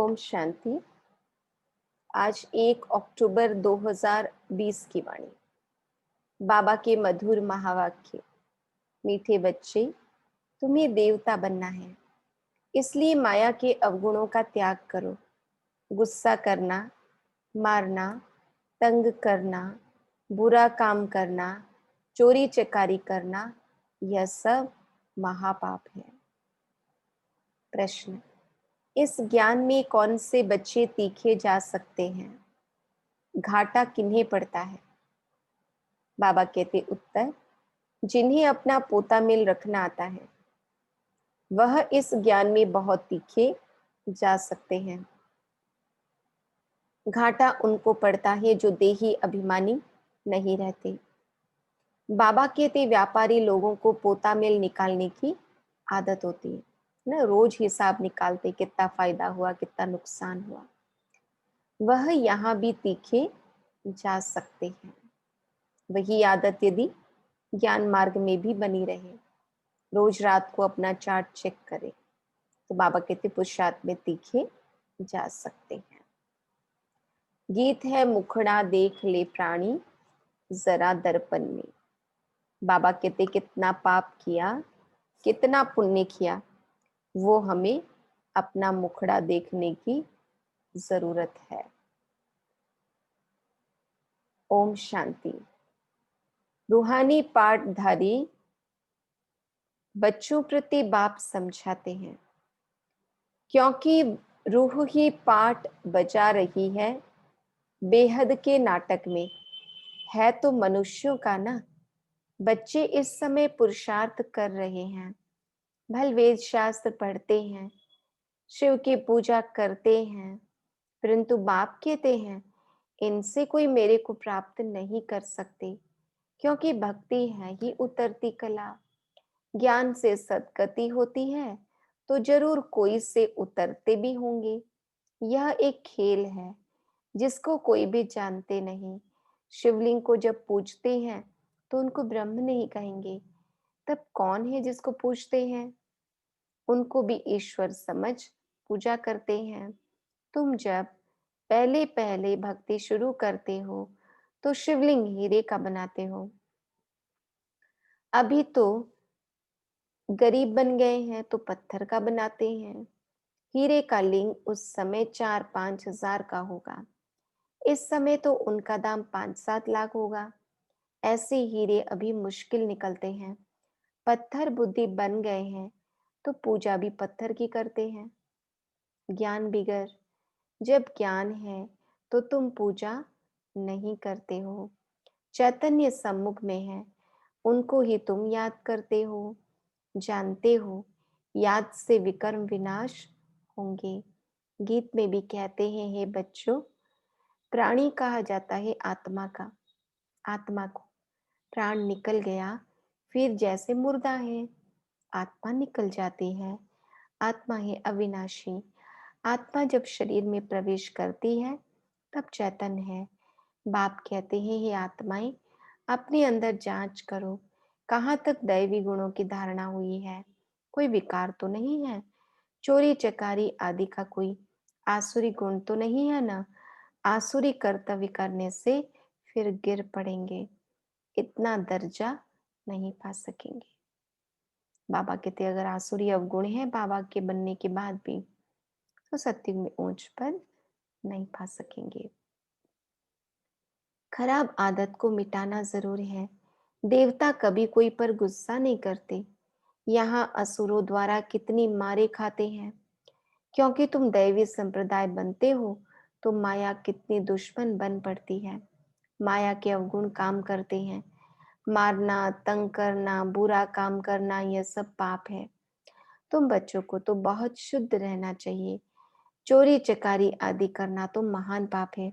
ओम शांति। आज 1 अक्टूबर 2020 की वाणी। बाबा के मधुर महावाक्य। मीठे बच्चे, तुम्हें देवता बनना है, इसलिए माया के अवगुणों का त्याग करो। गुस्सा करना, मारना, तंग करना, बुरा काम करना, चोरी चकारी करना, यह सब महापाप है। प्रश्न: इस ज्ञान में कौन से बच्चे तीखे जा सकते हैं? घाटा किन्हें पड़ता है? बाबा कहते उत्तर: जिन्हें अपना पोता मेल रखना आता है, वह इस ज्ञान में बहुत तीखे जा सकते हैं। घाटा उनको पड़ता है जो देही अभिमानी नहीं रहते। बाबा कहते व्यापारी लोगों को पोता मेल निकालने की आदत होती है ना, रोज हिसाब निकालते कितना फायदा हुआ, कितना नुकसान हुआ। वह यहाँ भी तीखे जा सकते हैं। वही आदत यदि ज्ञान मार्ग में भी बनी रहे, रोज रात को अपना चार्ट चेक करें, तो बाबा कहते पुरुषार्थ में तीखे जा सकते हैं। गीत है मुखड़ा देख ले प्राणी जरा दर्पण में। बाबा कहते कितना पाप किया, कितना पुण्य किया, वो हमें अपना मुखड़ा देखने की जरूरत है। ओम शांति। रूहानी पाठधारी बच्चों प्रति बाप समझाते हैं, क्योंकि रूह ही पाठ बजा रही है बेहद के नाटक में, है तो मनुष्यों का ना। बच्चे इस समय पुरुषार्थ कर रहे हैं, भल वेद शास्त्र पढ़ते हैं, शिव की पूजा करते हैं, परंतु बाप कहते हैं इनसे कोई मेरे को प्राप्त नहीं कर सकते, क्योंकि भक्ति है ही उतरती कला। ज्ञान से सद्गति होती है तो जरूर कोई से उतरते भी होंगे। यह एक खेल है जिसको कोई भी जानते नहीं। शिवलिंग को जब पूजते हैं तो उनको ब्रह्म नहीं कहेंगे, तब कौन है जिसको पूजते हैं? उनको भी ईश्वर समझ पूजा करते हैं। तुम जब पहले पहले भक्ति शुरू करते हो तो शिवलिंग हीरे का बनाते हो। अभी तो गरीब बन गए हैं तो पत्थर का बनाते हैं। हीरे का लिंग उस समय 4-5 हजार का होगा, इस समय तो उनका दाम 5-7 लाख होगा। ऐसे हीरे अभी मुश्किल निकलते हैं। पत्थर बुद्धि बन गए हैं तो पूजा भी पत्थर की करते हैं। ज्ञान बिगर जब ज्ञान है तो तुम पूजा नहीं करते हो। चैतन्य सम्मुख में है, उनको ही तुम याद करते हो। जानते हो याद से विकर्म विनाश होंगे। गीत में भी कहते हैं, हे बच्चों, प्राणी कहा जाता है आत्मा का। आत्मा को प्राण निकल गया फिर जैसे मुर्दा है, आत्मा निकल जाती है। आत्मा है अविनाशी। आत्मा जब शरीर में प्रवेश करती है तब चैतन्य है। बाप कहते हैं, हे आत्माएं, अपने अंदर जांच करो, कहाँ तक दैवी गुणों की धारणा हुई है। कोई विकार तो नहीं है, चोरी चकारी आदि का कोई आसुरी गुण तो नहीं है ना। आसुरी कर्तव्य करने से फिर गिर पड़ेंगे, इतना दर्जा नहीं पा सकेंगे। बाबा कहते अगर आसुरी अवगुण है बाबा के बनने के बाद भी, तो सत्युग में ऊंच पर नहीं पा सकेंगे। खराब आदत को मिटाना जरूर है। देवता कभी कोई पर गुस्सा नहीं करते। यहाँ असुरों द्वारा कितनी मारे खाते हैं, क्योंकि तुम दैवी संप्रदाय बनते हो तो माया कितनी दुश्मन बन पड़ती है। माया के अवगुण काम करते हैं। मारना, तंग करना, बुरा काम करना, यह सब पाप है। तुम बच्चों को तो बहुत शुद्ध रहना चाहिए। चोरी चकारी आदि करना तो महान पाप है।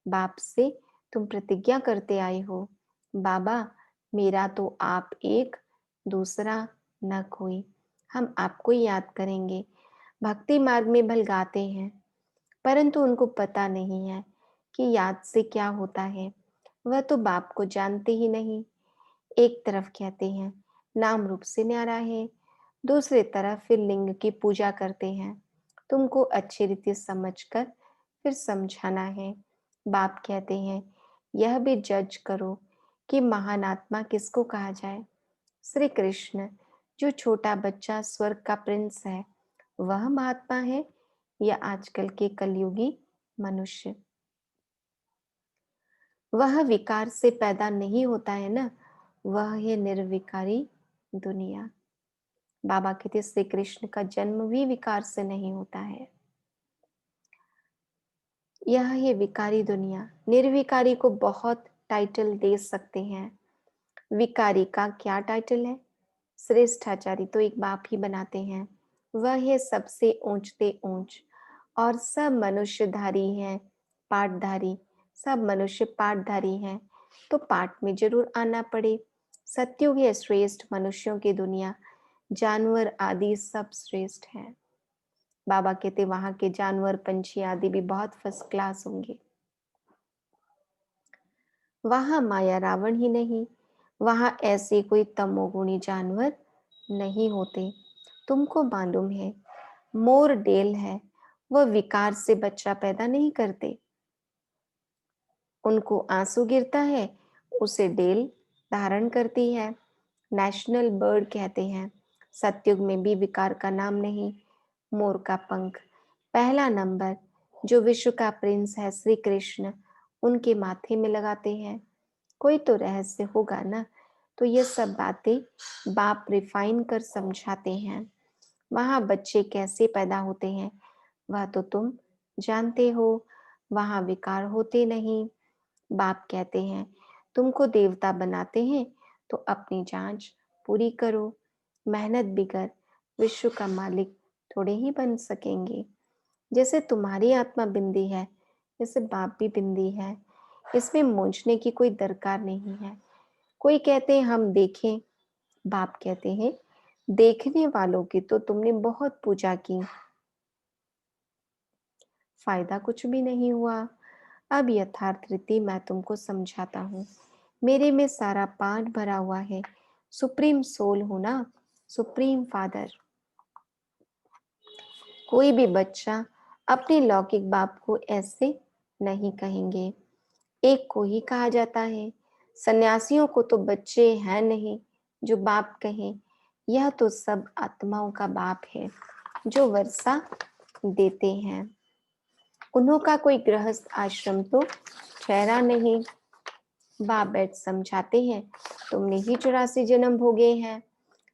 बाप से तुम प्रतिज्ञा करते आए हो, बाबा मेरा तो आप एक, दूसरा न कोई। हम आपको याद करेंगे। भक्ति मार्ग में भल गाते हैं, परंतु उनको पता नहीं है कि याद से क्या होता है। वह तो बाप को जानते ही नहीं। एक तरफ कहते हैं नाम रूप से न्यारा है, दूसरे तरफ फिर लिंग की पूजा करते हैं। तुमको अच्छी रीति समझकर फिर समझाना है। बाप कहते हैं, यह भी जज करो कि महान आत्मा किसको कहा जाए। श्री कृष्ण, जो छोटा बच्चा स्वर्ग का प्रिंस है, वह महात्मा है या आजकल के कलयुगी मनुष्य? वह विकार से पैदा नहीं होता है ना, वह है निर्विकारी दुनिया। बाबा कहते श्री कृष्ण का जन्म भी विकार से नहीं होता है। यह है विकारी दुनिया। निर्विकारी को बहुत टाइटल दे सकते हैं, विकारी का क्या टाइटल है? श्रेष्ठाचारी तो एक बाप ही बनाते हैं। वह है सबसे ऊंचते ऊंच, और सब मनुष्यधारी हैं, पाठधारी। सब मनुष्य पाठधारी हैं, तो पाठ में जरूर आना पड़े। सत्युग है श्रेष्ठ मनुष्यों की दुनिया, जानवर आदि सब श्रेष्ठ हैं। बाबा कहते वहां के जानवर पंछी आदि भी बहुत फर्स्ट क्लास होंगे। वहां माया रावण ही नहीं, वहां ऐसे कोई तमोगुणी जानवर नहीं होते। तुमको मालूम है, मोर डेल है, वह विकार से बच्चा पैदा नहीं करते। उनको आंसू गिरता है, उसे डेल धारण करती है। नेशनल बर्ड कहते हैं। सतयुग में भी विकार का नाम नहीं, मोर का पंख। पहला नंबर जो विश्व का प्रिंस है श्री कृष्ण, उनके माथे में लगाते हैं। कोई तो रहस्य होगा ना, तो ये सब बातें बाप रिफाइन कर समझाते हैं। वहां बच्चे कैसे पैदा होते हैं वह तो तुम जानते हो। वहां विकार होते नहीं। बाप कहते हैं, तुमको देवता बनाते हैं तो अपनी जांच पूरी करो। मेहनत बिगर विश्व का मालिक थोड़े ही बन सकेंगे। जैसे तुम्हारी आत्मा बिंदी है, जैसे बाप भी बिंदी है। इसमें मूंझने की कोई दरकार नहीं है। कोई कहते हैं हम देखें, बाप कहते हैं देखने वालों की तो तुमने बहुत पूजा की, फायदा कुछ भी नहीं हुआ। अब यथार्थ रीति मैं तुमको समझाता हूँ। मेरे में सारा पाठ भरा हुआ है। सुप्रीम सोल हूं ना, सुप्रीम फादर। कोई भी बच्चा अपने लौकिक बाप को ऐसे नहीं कहेंगे। एक को ही कहा जाता है। सन्यासियों को तो बच्चे हैं नहीं जो बाप कहें। यह तो सब आत्माओं का बाप है जो वर्षा देते हैं। उन्हों का कोई गृहस्थ आश्रम तो ठहरा नहीं। बाप बैठ समझाते हैं, तुमने ही 84 जन्म भोगे हैं।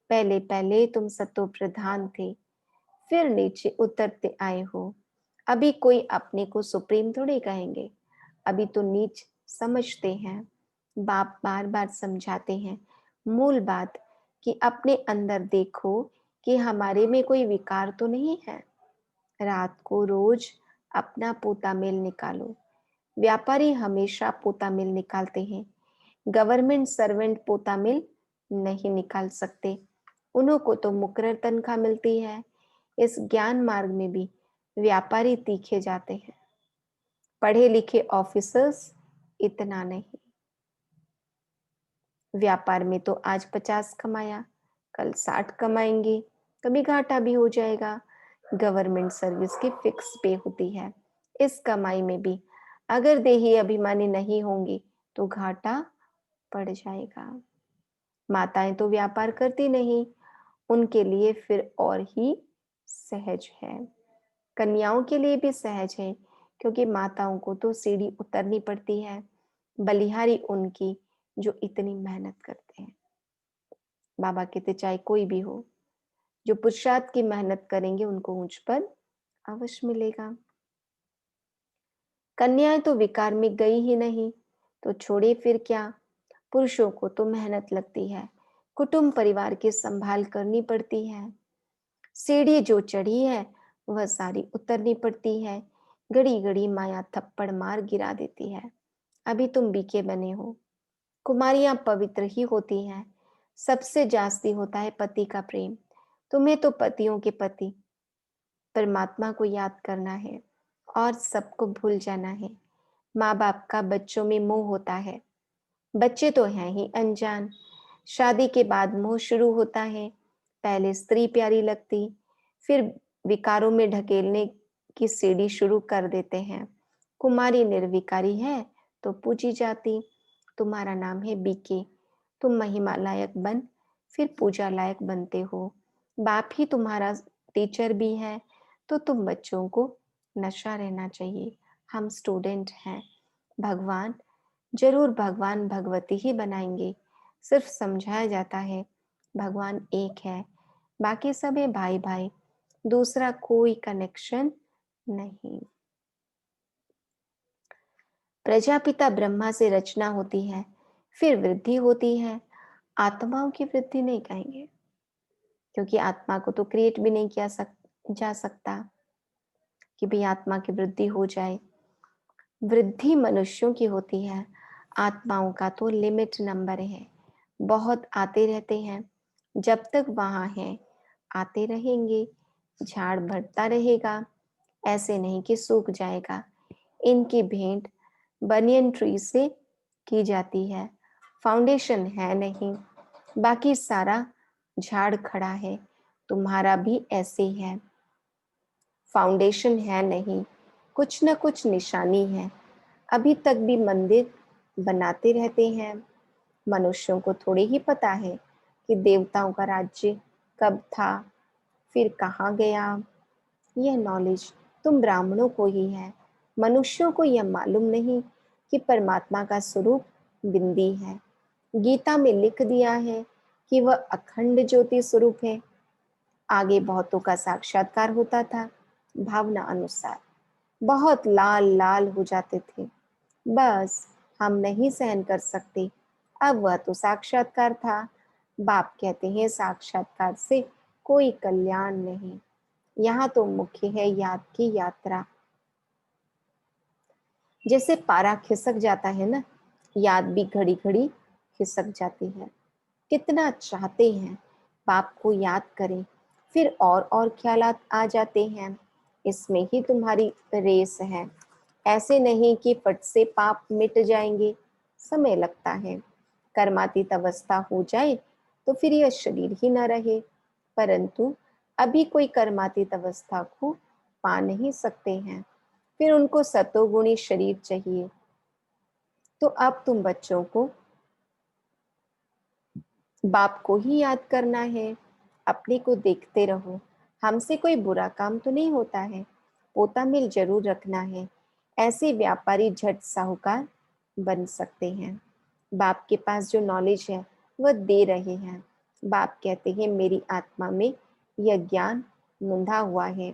पहले पहले तुम सतो प्रधान थे, फिर नीचे उतरते आए हो। अभी कोई अपने को सुप्रीम थोड़ी कहेंगे, अभी तो नीच समझते हैं। बाप बार बार समझाते हैं मूल बात कि अपने अंदर देखो कि हमारे में कोई विकार तो नहीं है। रात को रोज अपना पोता मेल निकालो। व्यापारी हमेशा पोता मेल निकालते हैं, गवर्नमेंट सर्वेंट पोता मिल नहीं निकाल सकते। उन्हों को तो मुकर्रर तनख्वाह मिलती है। इस ज्ञान मार्ग में भी व्यापारी तीखे जाते हैं, पढ़े लिखे ऑफिसर्स इतना नहीं। व्यापार में तो आज 50 कमाया, कल 60 कमाएंगे, कभी घाटा भी हो जाएगा। गवर्नमेंट सर्विस की फिक्स पे होती है। इस कमाई में भी अगर देही अभिमानी नहीं होंगे तो घाटा पड़ जाएगा। माताएं तो व्यापार करती नहीं, उनके लिए फिर और ही सहज है। कन्याओं के लिए भी सहज है, क्योंकि माताओं को तो सीढ़ी उतरनी पड़ती है। बलिहारी उनकी जो इतनी मेहनत करते हैं। बाबा कहते चाहे कोई भी हो, जो पुरुषार्थ की मेहनत करेंगे उनको ऊंच पद अवश्य मिलेगा। कन्याएं तो विकार में गई ही नहीं, तो छोड़े फिर क्या। पुरुषों को तो मेहनत लगती है, कुटुंब परिवार की संभाल करनी पड़ती है। सीढ़ी जो चढ़ी है वह सारी उतरनी पड़ती है। घड़ी घड़ी माया थप्पड़ मार गिरा देती है। अभी तुम बीके बने हो। कुमारियां पवित्र ही होती हैं। सबसे जास्ती होता है पति का प्रेम। तुम्हें तो पतियों के पति परमात्मा को याद करना है और सबको भूल जाना है। माँ बाप का बच्चों में मोह होता है। बच्चे तो हैं ही अनजान। शादी के बाद मोह शुरू होता है। पहले स्त्री प्यारी लगती, फिर विकारों में ढकेलने की सीढ़ी शुरू कर देते हैं। कुमारी निर्विकारी है तो पूजी जाती। तुम्हारा नाम है बीके, तुम महिमा लायक बन फिर पूजा लायक बनते हो। बाप ही तुम्हारा टीचर भी है तो तुम बच्चों को नशा रहना चाहिए। हम स्टूडेंट हैं। भगवान जरूर भगवान भगवती ही बनाएंगे। सिर्फ समझाया जाता है भगवान एक है, बाकी सब है भाई भाई, दूसरा कोई कनेक्शन नहीं। प्रजापिता ब्रह्मा से रचना होती है, फिर वृद्धि होती है। आत्माओं की वृद्धि नहीं कहेंगे, क्योंकि आत्मा को तो क्रिएट भी नहीं किया जा सकता कि भी आत्मा की वृद्धि हो जाए। वृद्धि मनुष्यों की होती है, आत्माओं का तो लिमिट नंबर है। बहुत आते रहते हैं, जब तक वहां है आते रहेंगे। झाड़ बढ़ता रहेगा, ऐसे नहीं कि सूख जाएगा। इनकी भेंट बनियन ट्री से की जाती है। फाउंडेशन है नहीं, बाकी सारा झाड़ खड़ा है। तुम्हारा भी ऐसे है, फाउंडेशन है नहीं, कुछ न कुछ निशानी है। अभी तक भी मंदिर बनाते रहते हैं। मनुष्यों को थोड़ी ही पता है कि देवताओं का राज्य कब था, फिर कहाँ गया। यह नॉलेज तुम ब्राह्मणों को ही है। मनुष्यों को यह मालूम नहीं कि परमात्मा का स्वरूप बिंदी है। गीता में लिख दिया है कि वह अखंड ज्योति स्वरूप है। आगे बहुतों का साक्षात्कार होता था, भावना अनुसार बहुत लाल लाल हो जाते थे। बस हम नहीं सहन कर सकते। अब वह तो साक्षात्कार था। बाप कहते हैं साक्षात्कार से कोई कल्याण नहीं। यहाँ तो मुख्य है याद की यात्रा। जैसे पारा खिसक जाता है ना, याद भी घड़ी घड़ी खिसक जाती है। कितना चाहते हैं बाप को याद करें, फिर और ख्यालात आ जाते हैं। इसमें ही तुम्हारी रेस है। ऐसे नहीं कि फट से पाप मिट जाएंगे, समय लगता है। कर्मातीत अवस्था हो जाए तो फिर यह शरीर ही न रहे, परंतु अभी कोई कर्मातीत अवस्था को पा नहीं सकते हैं, फिर उनको सतोगुणी शरीर चाहिए। तो अब तुम बच्चों को बाप को ही याद करना है। अपने को देखते रहो, हमसे कोई बुरा काम तो नहीं होता है। पोता मिल जरूर रखना है, ऐसे व्यापारी झट साहूकार बन सकते हैं। बाप के पास जो नॉलेज है वह दे रहे हैं। बाप कहते हैं मेरी आत्मा में यह ज्ञान मुंधा हुआ है।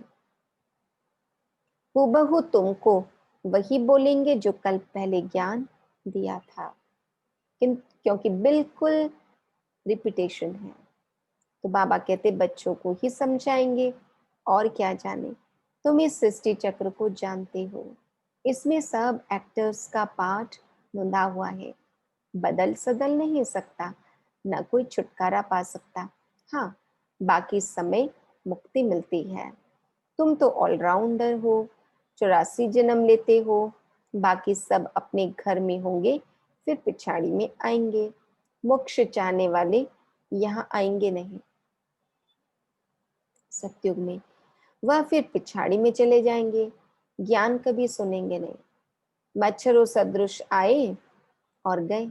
हूबहू तुमको वही बोलेंगे जो कल पहले ज्ञान दिया था, क्योंकि बिल्कुल रिपीटेशन है। तो बाबा कहते बच्चों को ही समझाएंगे, और क्या जाने। तुम इस सृष्टि चक्र को जानते हो, इसमें सब एक्टर्स का पार्ट मुंदा हुआ है। बदल सदल नहीं सकता, न कोई छुटकारा पा सकता। हाँ, बाकी समय मुक्ति मिलती है। तुम तो ऑलराउंडर हो, 84 जन्म लेते हो। बाकी सब अपने घर में होंगे, फिर पिछाड़ी में आएंगे। मोक्ष चाहने वाले यहाँ आएंगे नहीं सतयुग में, वह फिर पिछाड़ी में चले जाएंगे। ज्ञान कभी सुनेंगे नहीं। मच्छरों सदृश आए और गए,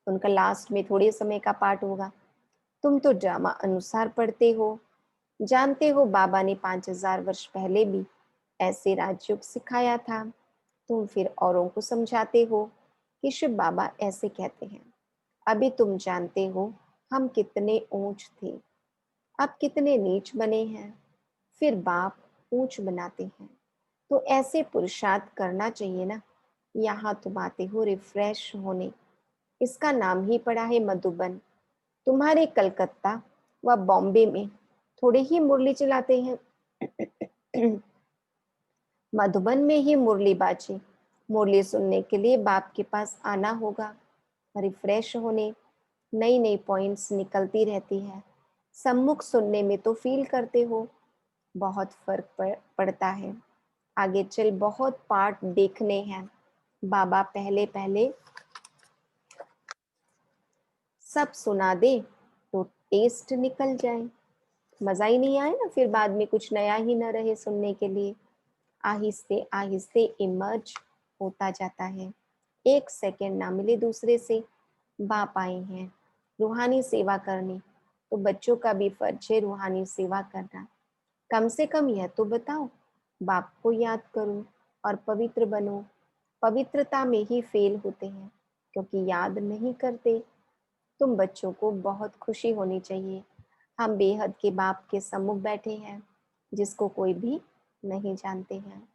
उनका लास्ट में थोड़े समय का पार्ट होगा। तुम तो ड्रामा अनुसार पढ़ते हो, जानते हो बाबा ने 5000 वर्ष पहले भी ऐसे राजयोग सिखाया था। तुम फिर औरों को समझाते हो कि शिव बाबा ऐसे कहते हैं। अभी तुम जानते हो हम कितने ऊंच थे, अब कितने नीच बने हैं, फिर बाप ऊंच बनाते हैं। तो ऐसे पुरुषार्थ करना चाहिए ना। यहाँ तुम आते हो रिफ्रेश होने, इसका नाम ही पड़ा है मधुबन। तुम्हारे कलकत्ता व बॉम्बे में थोड़े ही मुरली चलाते हैं। मधुबन में ही मुरली बाजी। मुरली सुनने के लिए बाप के पास आना होगा, रिफ्रेश होने। नई नई पॉइंट्स निकलती रहती है। सम्मुख सुनने में तो फील करते हो, बहुत फर्क पड़ता है। आगे चल बहुत पार्ट देखने हैं। बाबा पहले पहले सब सुना दे तो टेस्ट निकल जाए। मजा ही नहीं आए ना, फिर बाद में कुछ नया ही न रहे सुनने के लिए। आहिस्ते आहिस्ते इमर्ज होता जाता है। एक सेकंड ना मिले दूसरे से, बाप आए हैं रूहानी सेवा करने, तो बच्चों का भी फर्ज है रूहानी सेवा करना। कम से कम यह तो बताओ, बाप को याद करो और पवित्र बनो। पवित्रता में ही फेल होते हैं, क्योंकि याद नहीं करते। तुम बच्चों को बहुत खुशी होनी चाहिए, हम बेहद के बाप के सम्मुख बैठे हैं, जिसको कोई भी नहीं जानते हैं।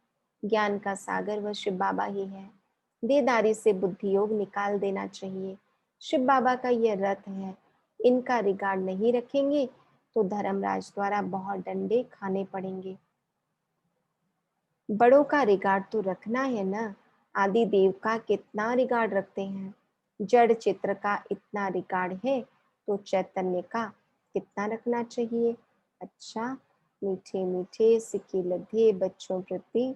ज्ञान का सागर वह शिव बाबा ही है। देदारी से बुद्धि योग निकाल देना चाहिए। शिव बाबा का यह रथ है, इनका रिगार्ड नहीं रखेंगे तो धर्मराज द्वारा बहुत डंडे खाने पड़ेंगे। बड़ों का रिगार्ड तो रखना है ना। आदि देव का कितना रिगार्ड रखते हैं, जड़ चित्र का इतना रिगार्ड है, तो चैतन्य का कितना रखना चाहिए। अच्छा, मीठे मीठे सिक्के लधे बच्चों प्रति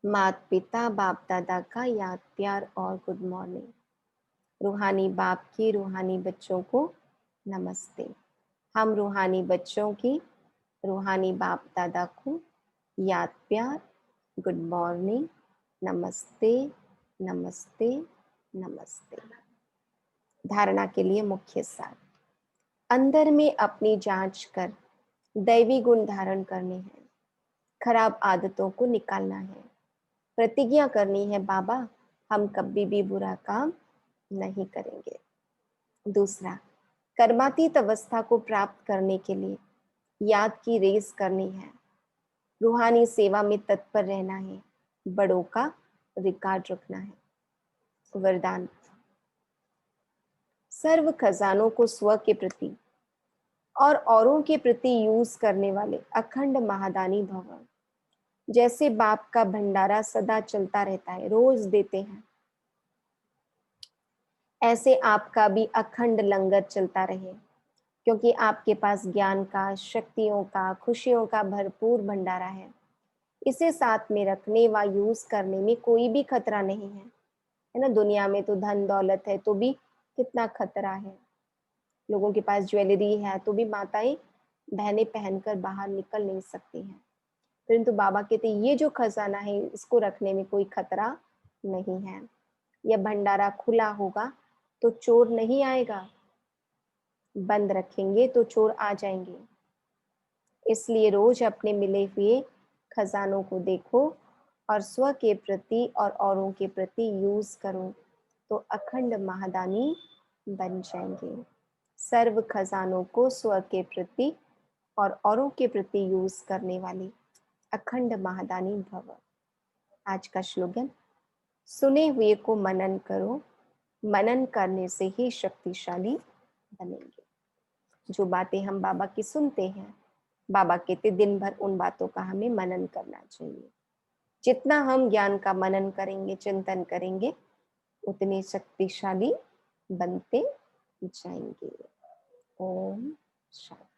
माता पिता बाप दादा का याद प्यार और गुड मॉर्निंग। रूहानी बाप की रूहानी बच्चों को नमस्ते। हम रूहानी बच्चों की रूहानी बाप दादा को याद प्यार, गुड मॉर्निंग, नमस्ते नमस्ते नमस्ते। धारणा के लिए मुख्य सार। अंदर में अपनी जांच कर दैवी गुण धारण करने हैं, खराब आदतों को निकालना है, प्रतिज्ञा करनी है बाबा हम कभी भी बुरा काम नहीं करेंगे। दूसरा, कर्मातीत अवस्था को प्राप्त करने के लिए याद की रेस करनी है, रूहानी सेवा में तत्पर रहना है, बड़ों का रिकॉर्ड रखना है। वरदान। सर्व खजानों को स्व के प्रति और औरों के प्रति यूज करने वाले अखंड महादानी भव। जैसे बाप का भंडारा सदा चलता रहता है, रोज देते हैं, ऐसे आपका भी अखंड लंगर चलता रहे, क्योंकि आपके पास ज्ञान का, शक्तियों का, खुशियों का भरपूर भंडारा है। इसे साथ में रखने व यूज करने में कोई भी खतरा नहीं है ना। दुनिया में तो धन दौलत है तो भी कितना खतरा है। लोगों के पास ज्वेलरी है तो भी माताएं बहनें पहनकर बाहर निकल नहीं सकती हैं, परंतु बाबा कहते ये जो खजाना है इसको रखने में कोई खतरा नहीं है। यह भंडारा खुला होगा तो चोर नहीं आएगा, बंद रखेंगे तो चोर आ जाएंगे। इसलिए रोज अपने मिले हुए खजानों को देखो और स्व के प्रति और औरों के प्रति यूज करो, तो अखंड महादानी बन जाएंगे। सर्व खजानों को स्व के प्रति और औरों के प्रति यूज करने वाली अखंड महादानी भव। आज का श्लोगन। सुने हुए को मनन करो, मनन करने से ही शक्तिशाली बनेंगे। जो बातें हम बाबा की सुनते हैं, बाबा कहते दिन भर उन बातों का हमें मनन करना चाहिए। जितना हम ज्ञान का मनन करेंगे, चिंतन करेंगे, उतने शक्तिशाली बनते जाएंगे। ओम शांति।